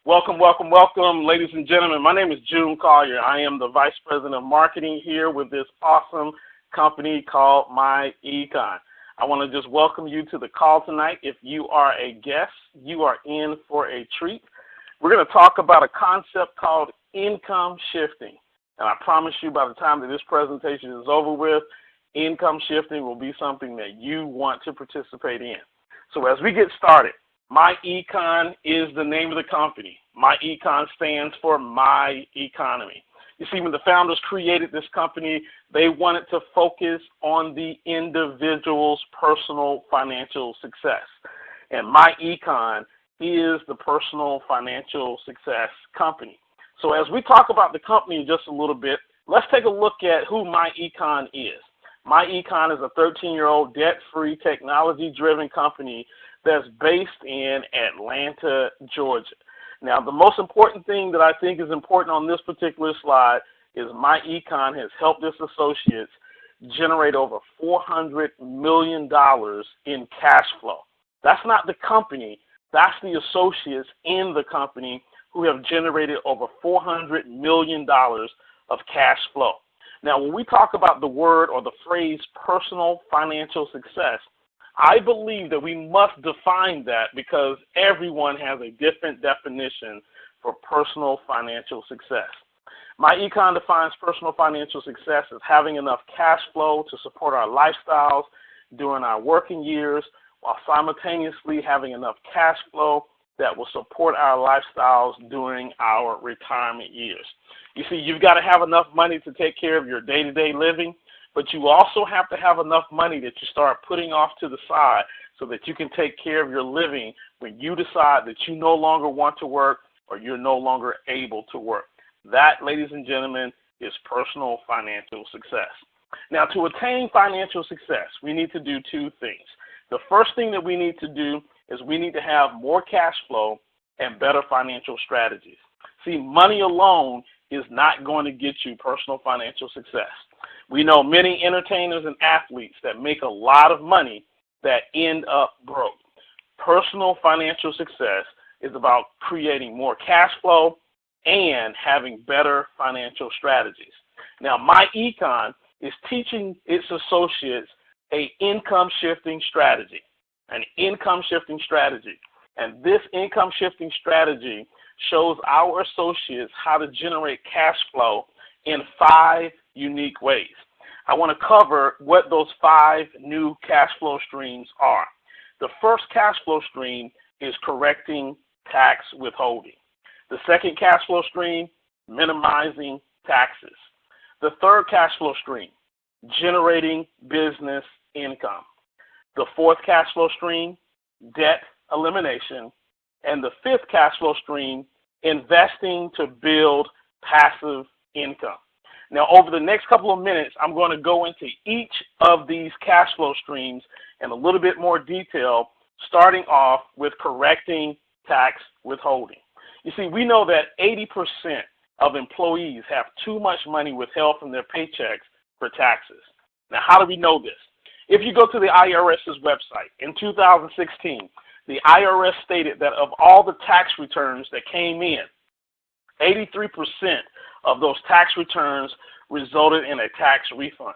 Welcome, welcome, welcome, ladies and gentlemen. My name is June Collier. I am the Vice President of Marketing here with this awesome company called myEcon. I want to just welcome you to the call tonight. If you are a guest, you are in for a treat. We're going to talk about a concept called income shifting. And I promise you by the time that this presentation is over with, income shifting will be something that you want to participate in. So as we get started, myEcon is the name of the company. myEcon stands for My Economy. You see, when the founders created this company, they wanted to focus on the individual's personal financial success. And myEcon is the personal financial success company. So as we talk about the company in just a little bit, let's take a look at who myEcon is. myEcon is a 13-year-old debt-free, technology-driven company that's based in Atlanta, Georgia. Now, the most important thing that I think is important on this particular slide is myEcon has helped its associates generate over $400 million in cash flow. That's not the company, that's the associates in the company who have generated over $400 million of cash flow. Now, when we talk about the word or the phrase personal financial success, I believe that we must define that because everyone has a different definition for personal financial success. myEcon defines personal financial success as having enough cash flow to support our lifestyles during our working years while simultaneously having enough cash flow that will support our lifestyles during our retirement years. You see, you've got to have enough money to take care of your day-to-day living, but you also have to have enough money that you start putting off to the side so that you can take care of your living when you decide that you no longer want to work or you're no longer able to work. That, ladies and gentlemen, is personal financial success. Now, to attain financial success, we need to do two things. The first thing that we need to do is we need to have more cash flow and better financial strategies. See, money alone is not going to get you personal financial success. We know many entertainers and athletes that make a lot of money that end up broke. Personal financial success is about creating more cash flow and having better financial strategies. Now, myEcon is teaching its associates an income shifting strategy. And this income shifting strategy shows our associates how to generate cash flow in 5 unique ways. I want to cover what those 5 new cash flow streams are. The first cash flow stream is correcting tax withholding. The second cash flow stream, minimizing taxes. The third cash flow stream, generating business income. The fourth cash flow stream, debt elimination. And the fifth cash flow stream, investing to build passive income. Now, over the next couple of minutes, I'm going to go into each of these cash flow streams in a little bit more detail, starting off with correcting tax withholding. You see, we know that 80% of employees have too much money withheld from their paychecks for taxes. Now, how do we know this? If you go to the IRS's website, in 2016, the IRS stated that of all the tax returns that came in, 83% of those tax returns resulted in a tax refund.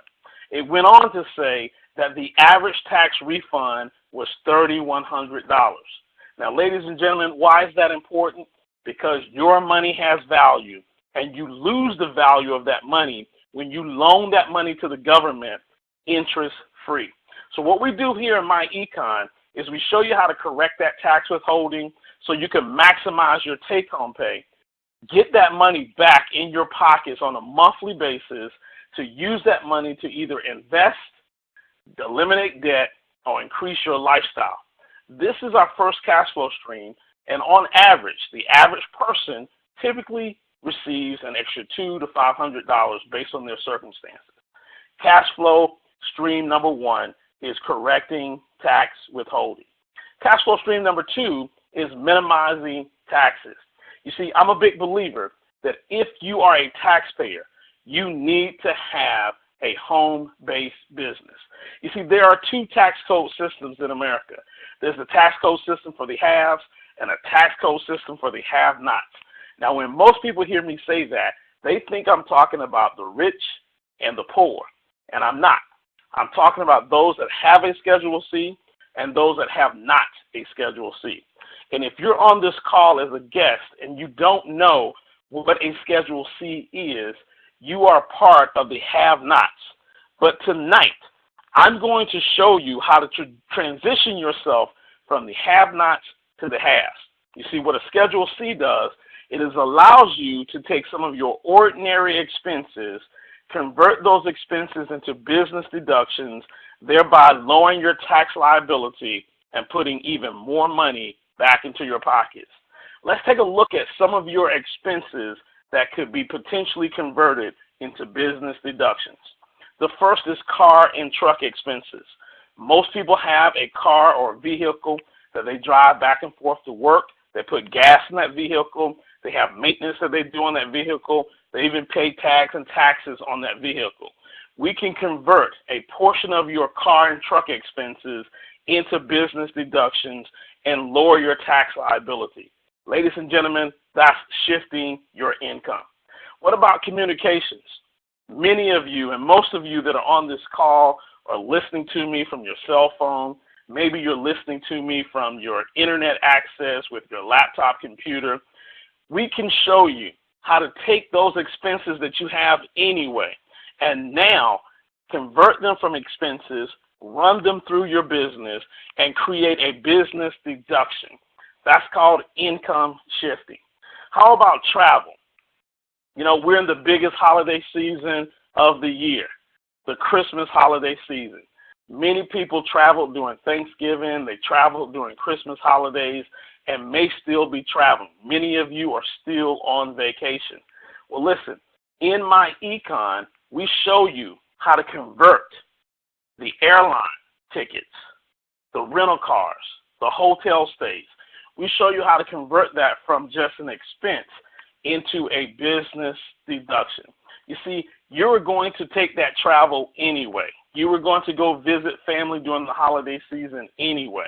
It went on to say that the average tax refund was $3,100. Now, ladies and gentlemen, why is that important? Because your money has value, and you lose the value of that money when you loan that money to the government interest-free. So what we do here in myEcon is we show you how to correct that tax withholding so you can maximize your take-home pay, get that money back in your pockets on a monthly basis to use that money to either invest, eliminate debt, or increase your lifestyle. This is our first cash flow stream, and on average, the average person typically receives an extra $200 to $500 based on their circumstances. Cash flow stream number 1 is correcting tax withholding. Cash flow stream number 2 is minimizing taxes. You see, I'm a big believer that if you are a taxpayer, you need to have a home-based business. You see, there are 2 tax code systems in America. There's the tax code system for the haves, and a tax code system for the have-nots. Now, when most people hear me say that, they think I'm talking about the rich and the poor, and I'm not. I'm talking about those that have a Schedule C and those that have not a Schedule C. And if you're on this call as a guest and you don't know what a Schedule C is, you are part of the have-nots. But tonight, I'm going to show you how to transition yourself from the have-nots to the haves. You see, what a Schedule C does, it allows you to take some of your ordinary expenses, convert those expenses into business deductions, thereby lowering your tax liability and putting even more money back into your pockets. Let's take a look at some of your expenses that could be potentially converted into business deductions. The first is car and truck expenses. Most people have a car or vehicle that they drive back and forth to work. They put gas in that vehicle. They have maintenance that they do on that vehicle. They even pay tax and taxes on that vehicle. We can convert a portion of your car and truck expenses into business deductions and lower your tax liability. Ladies and gentlemen, that's shifting your income. What about communications? Many of you and most of you that are on this call are listening to me from your cell phone. Maybe you're listening to me from your internet access with your laptop computer. We can show you how to take those expenses that you have anyway and now convert them from expenses, run them through your business, and create a business deduction. That's called income shifting. How about travel? You know, we're in the biggest holiday season of the year, the Christmas holiday season. Many people travel during Thanksgiving, they travel during Christmas holidays, and may still be traveling. Many of you are still on vacation. Well, listen, in myEcon, we show you how to convert the airline tickets, the rental cars, the hotel stays. We show you how to convert that from just an expense into a business deduction. You see, you were going to take that travel anyway. You were going to go visit family during the holiday season anyway.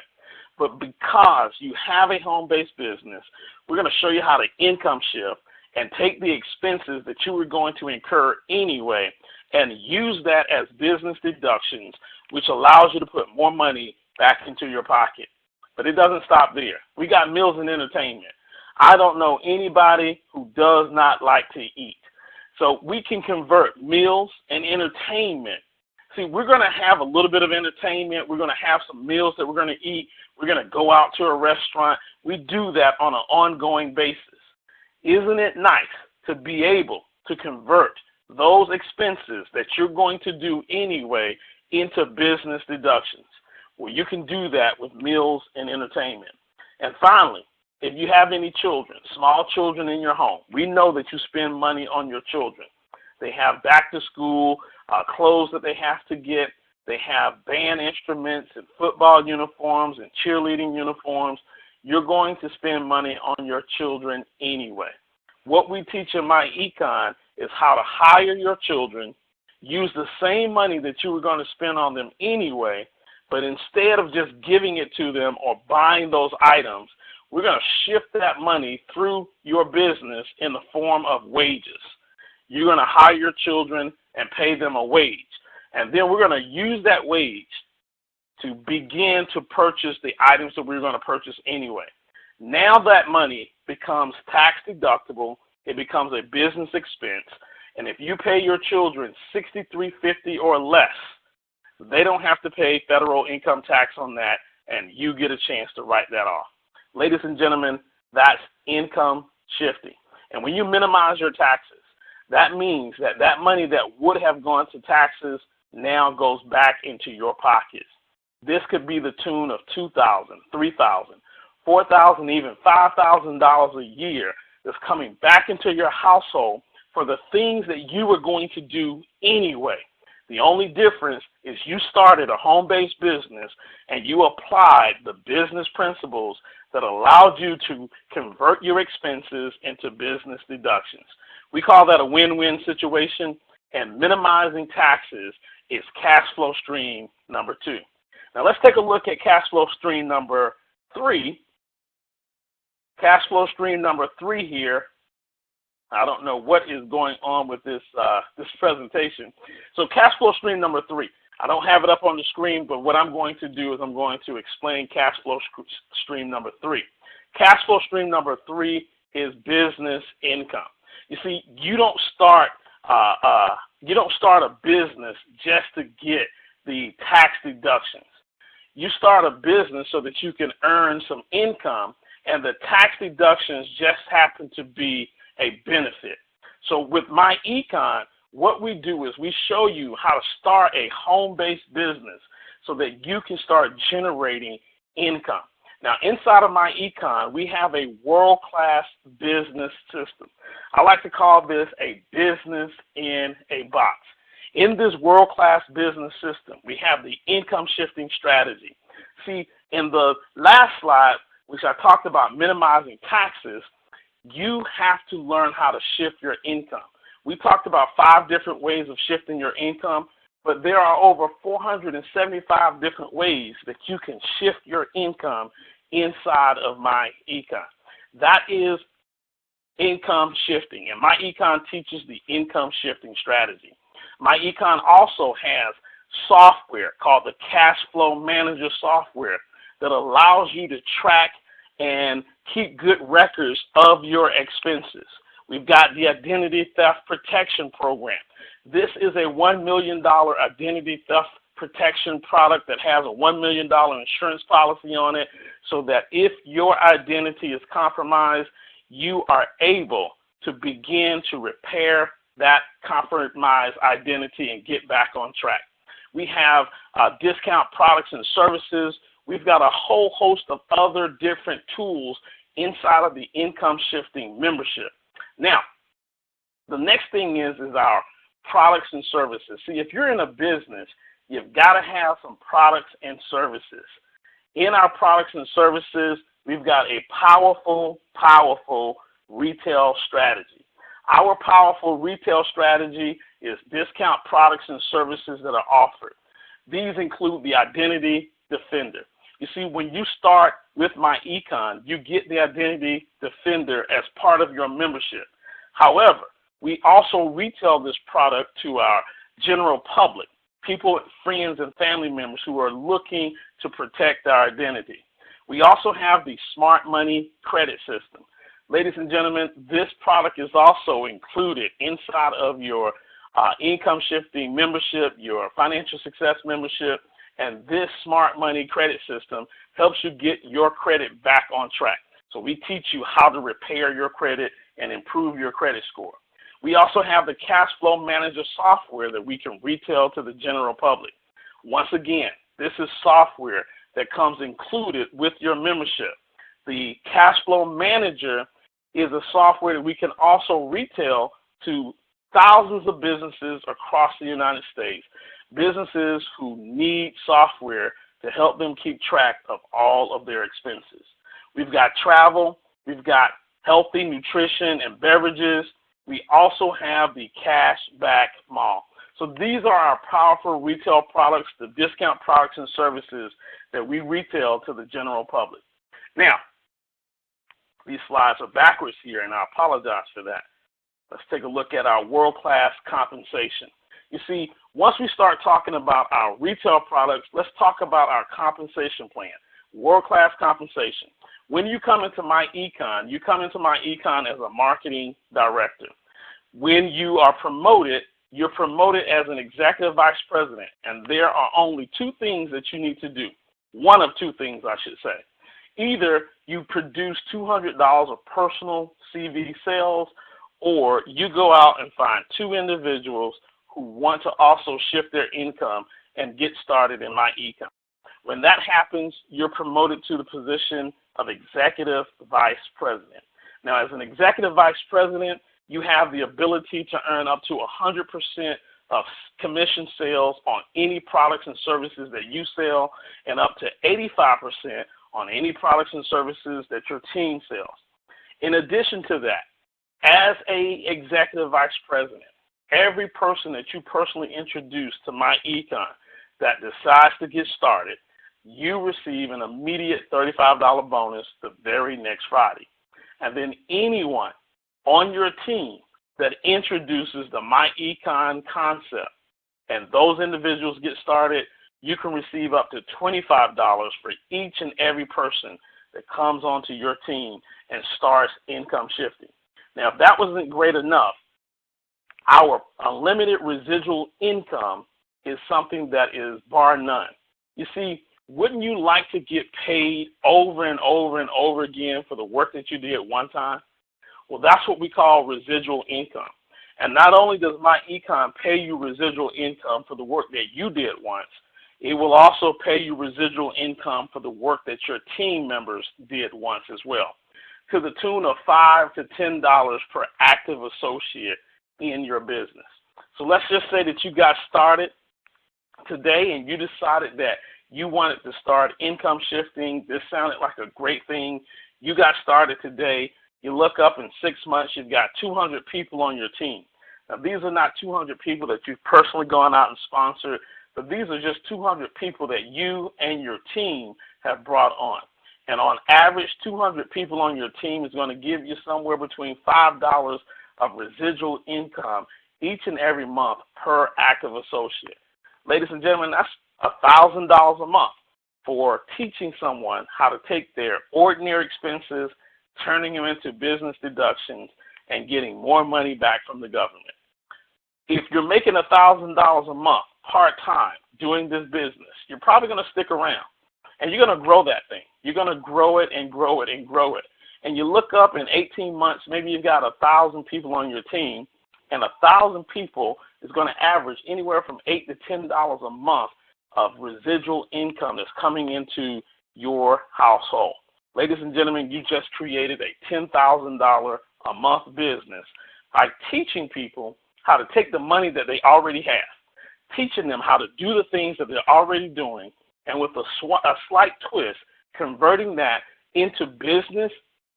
But because you have a home-based business, we're going to show you how to income shift and take the expenses that you were going to incur anyway and use that as business deductions, which allows you to put more money back into your pocket. But it doesn't stop there. We got meals and entertainment. I don't know anybody who does not like to eat. So we can convert meals and entertainment. See, we're going to have a little bit of entertainment. We're going to have some meals that we're going to eat. We're going to go out to a restaurant. We do that on an ongoing basis. Isn't it nice to be able to convert those expenses that you're going to do anyway into business deductions? Well, you can do that with meals and entertainment. And finally, if you have any children, small children in your home, we know that you spend money on your children. They have back to school clothes that they have to get. They have band instruments and football uniforms and cheerleading uniforms. You're going to spend money on your children anyway. What we teach in myEcon is how to hire your children, use the same money that you were going to spend on them anyway, but instead of just giving it to them or buying those items, we're going to shift that money through your business in the form of wages. You're going to hire your children and pay them a wage. And then we're going to use that wage to begin to purchase the items that we're going to purchase anyway. Now that money becomes tax deductible. It becomes a business expense. And if you pay your children $63.50 or less, they don't have to pay federal income tax on that, and you get a chance to write that off. Ladies and gentlemen, that's income shifting. And when you minimize your taxes, that means that that money that would have gone to taxes now goes back into your pockets. This could be the tune of $2,000, $3,000, $4,000, even $5,000 a year that's coming back into your household for the things that you were going to do anyway. The only difference is you started a home-based business and you applied the business principles that allowed you to convert your expenses into business deductions. We call that a win-win situation, and minimizing taxes is cash flow stream number 2. Now let's take a look at cash flow stream number 3, Cash flow stream number 3 here. I don't know what is going on with this this presentation. So cash flow stream number 3. I don't have it up on the screen, but what I'm going to do is I'm going to explain cash flow stream number 3. Cash flow stream number 3 is business income. You see, you don't start a business just to get the tax deductions. You start a business so that you can earn some income, and the tax deductions just happen to be a benefit. So with myEcon, what we do is we show you how to start a home-based business so that you can start generating income. Now, inside of myEcon, we have a world-class business system. I like to call this a business in a box. In this world-class business system, we have the income shifting strategy. See, in the last slide, which I talked about minimizing taxes, you have to learn how to shift your income. We talked about 5 different ways of shifting your income, but there are over 475 different ways that you can shift your income inside of myEcon. That is income shifting, and myEcon teaches the income shifting strategy. myEcon also has software called the Cash Flow Manager software that allows you to track and keep good records of your expenses. We've got the Identity Theft Protection Program. This is a $1 million identity theft protection product that has a $1 million insurance policy on it, so that if your identity is compromised, you are able to begin to repair that compromised identity and get back on track. We have discount products and services. We've got a whole host of other different tools inside of the income shifting membership. Now, the next thing is our products and services. See, if you're in a business, you've got to have some products and services. In our products and services, we've got a powerful retail strategy. Our powerful retail strategy is discount products and services that are offered. These include the Identity Defender. You see, when you start with myEcon, you get the Identity Defender as part of your membership. However, we also retail this product to our general public, people, friends, and family members who are looking to protect our identity. We also have the Smart Money Credit System. Ladies and gentlemen, this product is also included inside of your income shifting membership, your financial success membership, and this Smart Money Credit System helps you get your credit back on track. So we teach you how to repair your credit and improve your credit score. We also have the Cash Flow Manager software that we can retail to the general public. Once again, this is software that comes included with your membership. The Cash Flow Manager is a software that we can also retail to thousands of businesses across the United States, businesses who need software to help them keep track of all of their expenses. We've got travel, we've got healthy nutrition and beverages. We also have the Cashback Mall. So these are our powerful retail products, the discount products and services that we retail to the general public. Now, these slides are backwards here, and I apologize for that. Let's take a look at our world-class compensation. You see, once we start talking about our retail products, let's talk about our compensation plan, world-class compensation. When you come into myEcon, you come into myEcon as a marketing director. When you are promoted, you're promoted as an executive vice president, and there are only 2 things that you need to do. One of 2 things, I should say. Either you produce $200 of personal CV sales, or you go out and find 2 individuals who want to also shift their income and get started in myEcon. When that happens, you're promoted to the position of executive vice president. Now, as an executive vice president, you have the ability to earn up to 100% of commission sales on any products and services that you sell, and up to 85% on any products and services that your team sells. In addition to that, as an executive vice president, every person that you personally introduce to myEcon that decides to get started, you receive an immediate $35 bonus the very next Friday. and then anyone on your team that introduces the myEcon concept, and those individuals get started, you can receive up to $25 for each and every person that comes onto your team and starts income shifting. Now, if that wasn't great enough, our unlimited residual income is something that is bar none. You see, wouldn't you like to get paid over and over and over again for the work that you did one time? Well, that's what we call residual income. And not only does myEcon pay you residual income for the work that you did once, it will also pay you residual income for the work that your team members did once as well, to the tune of $5 to $10 per active associate in your business. So let's just say that you got started today and you decided that you wanted to start income shifting. This sounded like a great thing. You got started today. You look up in 6 months, you've got 200 people on your team. Now, these are not 200 people that you've personally gone out and sponsored, but these are just 200 people that you and your team have brought on. And on average, 200 people on your team is going to give you somewhere between $5 of residual income each and every month per active associate. Ladies and gentlemen, that's $1,000 a month for teaching someone how to take their ordinary expenses, turning them into business deductions, and getting more money back from the government. If you're making $1,000 a month part-time doing this business, you're probably going to stick around, and you're going to grow that thing. You're going to grow it and grow it and grow it. And you look up in 18 months, maybe you've got 1,000 people on your team, and 1,000 people is going to average anywhere from $8 to $10 a month of residual income that's coming into your household. Ladies and gentlemen, you just created a $10,000 a month business by teaching people how to take the money that they already have, teaching them how to do the things that they're already doing, and with a slight twist, converting that into business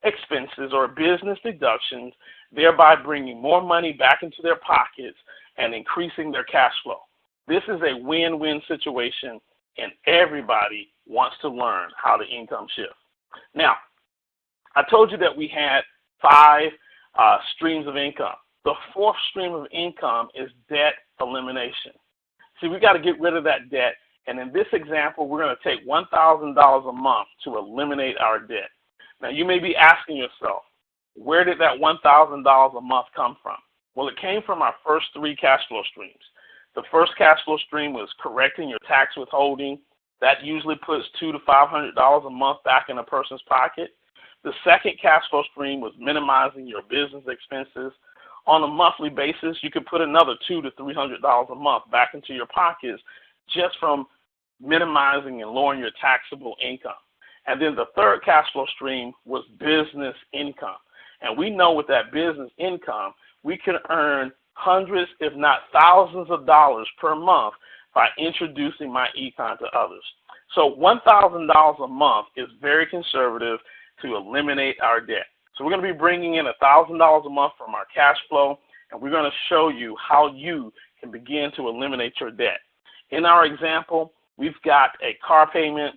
expenses or business deductions, thereby bringing more money back into their pockets and increasing their cash flow. This is a win-win situation, and everybody wants to learn how to income shift. Now, I told you that we had 5 streams of income. The 4th stream of income is debt elimination. See, we got to get rid of that debt, and in this example, we're going to take $1,000 a month to eliminate our debt. Now, you may be asking yourself, where did that $1,000 a month come from? Well, it came from our first 3 cash flow streams. The first cash flow stream was correcting your tax withholding. That usually puts $200 to $500 a month back in a person's pocket. The second cash flow stream was minimizing your business expenses. On a monthly basis, you could put another $200 to $300 a month back into your pockets just from minimizing and lowering your taxable income. And then the third cash flow stream was business income. And we know with that business income, we can earn hundreds, if not thousands of dollars per month by introducing myEcon to others. So $1,000 a month is very conservative to eliminate our debt. So we're going to be bringing in $1,000 a month from our cash flow, and we're going to show you how you can begin to eliminate your debt. In our example, we've got a car payment,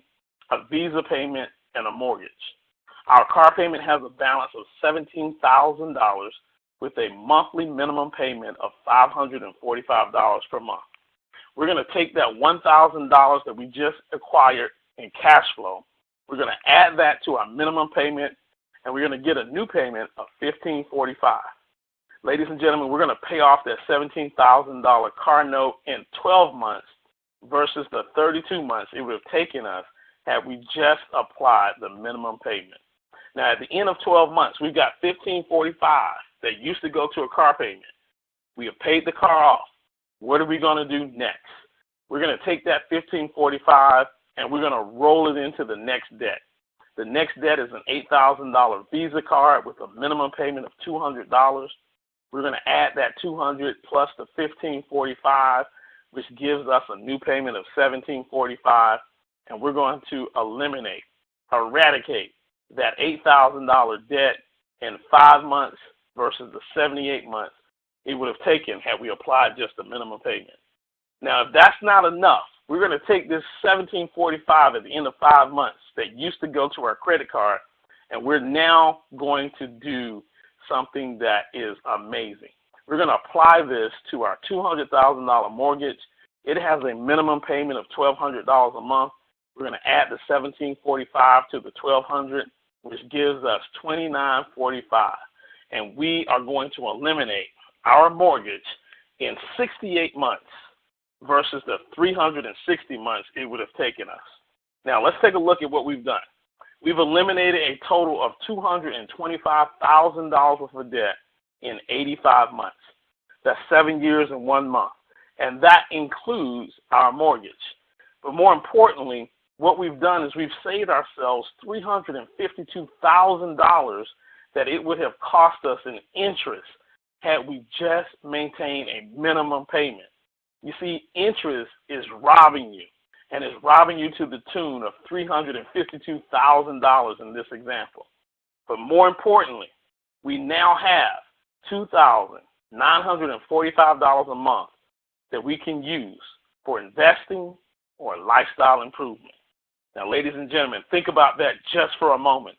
a Visa payment, and a mortgage. Our car payment has a balance of $17,000 with a monthly minimum payment of $545 per month. We're going to take that $1,000 that we just acquired in cash flow. We're going to add that to our minimum payment, and we're going to get a new payment of $1,545. Ladies and gentlemen, we're going to pay off that $17,000 car note in 12 months versus the 32 months it would have taken us had we just applied the minimum payment. Now, at the end of 12 months, we've got $1,545 that used to go to a car payment. We have paid the car off. What are we going to do next? We're going to take that $1,545 and we're going to roll it into the next debt. The next debt is an $8,000 Visa card with a minimum payment of $200. We're going to add that $200 plus the $1,545, which gives us a new payment of $1,745, and we're going to eradicate that $8,000 debt in 5 months versus the 78 months it would have taken had we applied just the minimum payment. Now, if that's not enough, we're going to take this $1,745 at the end of 5 months that used to go to our credit card, And we're now going to do something that is amazing. We're going to apply this to our $200,000 mortgage. It has a minimum payment of $1,200 a month. We're going to add the $1,745 to the $1,200, which gives us $2,945. And we are going to eliminate our mortgage in 68 months versus the 360 months it would have taken us. Now, let's take a look at what we've done. We've eliminated a total of $225,000 worth of debt in 85 months. That's 7 years and 1 month. And that includes our mortgage. But more importantly, what we've done is we've saved ourselves $352,000 that it would have cost us in interest had we just maintained a minimum payment. You see, interest is robbing you, and it's robbing you to the tune of $352,000 in this example. But more importantly, we now have $2,945 a month that we can use for investing or lifestyle improvement. Now, ladies and gentlemen, think about that just for a moment.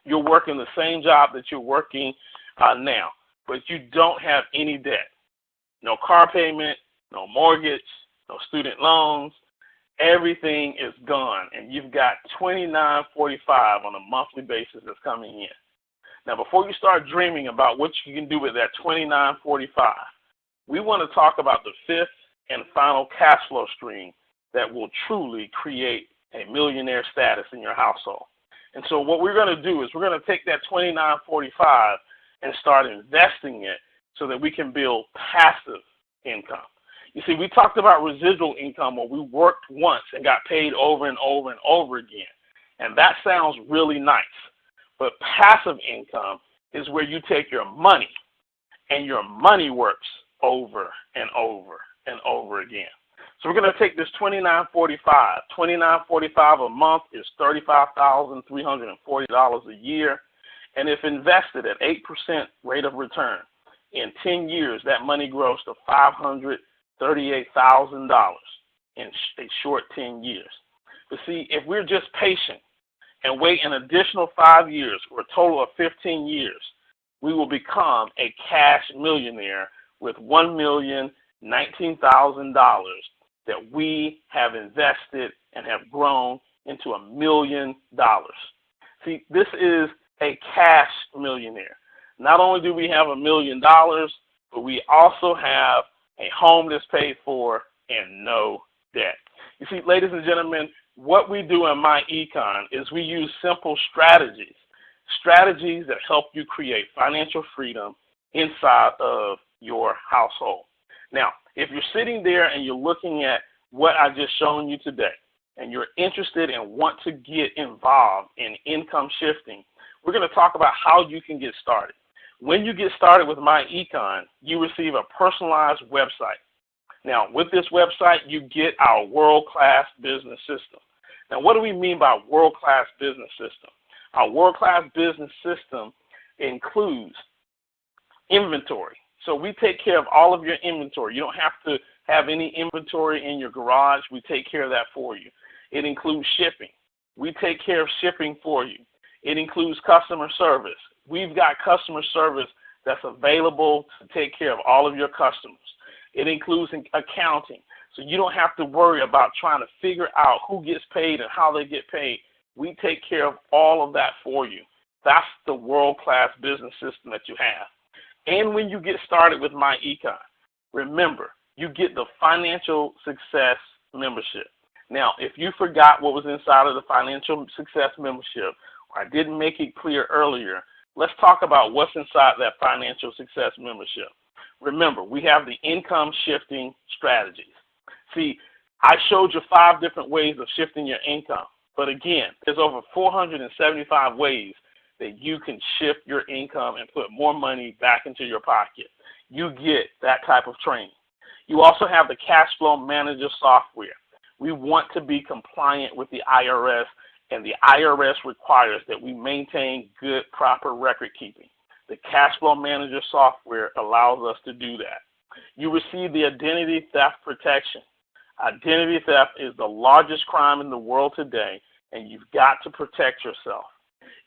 You're working the same job that you're working now, but you don't have any debt. No car payment, no mortgage, no student loans. Everything is gone, and you've got $2,945 on a monthly basis that's coming in. Now, before you start dreaming about what you can do with that $2,945, we want to talk about the fifth and final cash flow stream that will truly create a millionaire status in your household. And so what we're going to do is we're going to take that $2,945 and start investing it so that we can build passive income. You see, we talked about residual income where we worked once and got paid over and over and over again. And that sounds really nice. But passive income is where you take your money and your money works over and over and over again. So we're going to take this $2,945. $2,945 a month is $35,340 a year. And if invested at 8% rate of return, in 10 years, that money grows to $538,000 in a short 10 years. But see, if we're just patient and wait an additional 5 years for a total of 15 years, we will become a cash millionaire with $1,019,000 that we have invested and have grown into $1 million. See, this is a cash millionaire. Not only do we have $1 million, but we also have a home that's paid for and no debt. You see, ladies and gentlemen, what we do in myEcon is we use simple strategies that help you create financial freedom inside of your household. Now, if you're sitting there and you're looking at what I just shown you today, and you're interested and want to get involved in income shifting, we're going to talk about how you can get started. When you get started with myEcon, you receive a personalized website. Now, with this website, you get our world-class business system. Now, what do we mean by world-class business system? Our world-class business system includes inventory. So we take care of all of your inventory. You don't have to have any inventory in your garage. We take care of that for you. It includes shipping. We take care of shipping for you. It includes customer service. We've got customer service that's available to take care of all of your customers. It includes accounting. So you don't have to worry about trying to figure out who gets paid and how they get paid. We take care of all of that for you. That's the world-class business system that you have. And when you get started with myEcon, remember, you get the financial success membership. Now, if you forgot what was inside of the financial success membership, or I didn't make it clear earlier, let's talk about what's inside that financial success membership. Remember, we have the income shifting strategies. See, I showed you 5 different ways of shifting your income. But again, there's over 475 ways that you can shift your income and put more money back into your pocket. You get that type of training. You also have the cash flow manager software. We want to be compliant with the IRS, and the IRS requires that we maintain good, proper record keeping. The cash flow manager software allows us to do that. You receive the identity theft protection. Identity theft is the largest crime in the world today, and you've got to protect yourself.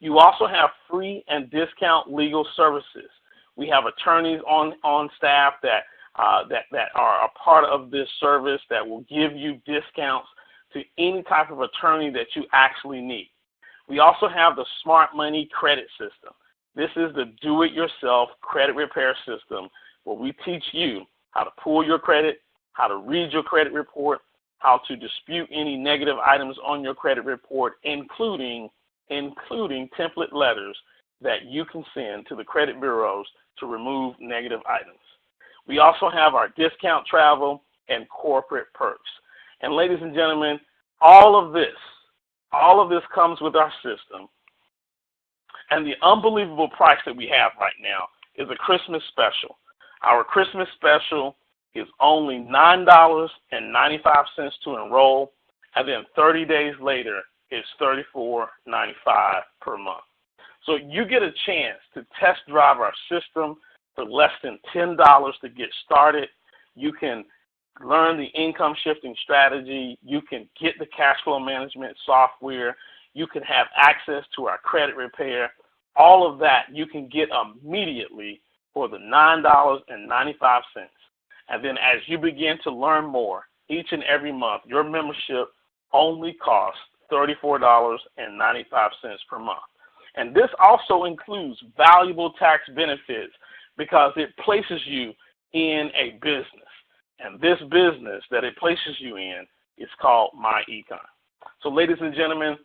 You also have free and discount legal services. We have attorneys on staff that are a part of this service that will give you discounts to any type of attorney that you actually need. We also have the Smart Money credit system. This is the do-it-yourself credit repair system where we teach you how to pull your credit, how to read your credit report, how to dispute any negative items on your credit report, including template letters that you can send to the credit bureaus to remove negative items. We also have our discount travel and corporate perks. And ladies and gentlemen, all of this comes with our system. And the unbelievable price that we have right now is a Christmas special. Our Christmas special is only $9.95 to enroll, and then 30 days later, it's $34.95 per month. So you get a chance to test drive our system for less than $10 to get started. You can learn the income shifting strategy. You can get the cash flow management software. You can have access to our credit repair. All of that you can get immediately for the $9.95. And then as you begin to learn more each and every month, your membership only costs $34.95 per month. And this also includes valuable tax benefits because it places you in a business. And this business that it places you in is called myEcon. So ladies and gentlemen,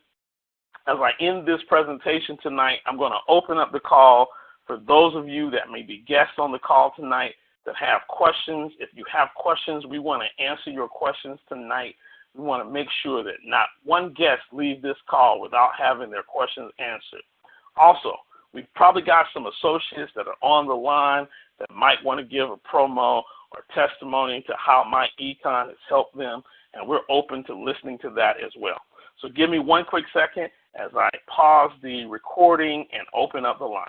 as I end this presentation tonight, I'm going to open up the call for those of you that may be guests on the call tonight that have questions. If you have questions, we want to answer your questions tonight. We want to make sure that not one guest leaves this call without having their questions answered. Also, we've probably got some associates that are on the line that might want to give a promo or testimony to how myEcon has helped them, and we're open to listening to that as well. So give me one quick second as I pause the recording and open up the line.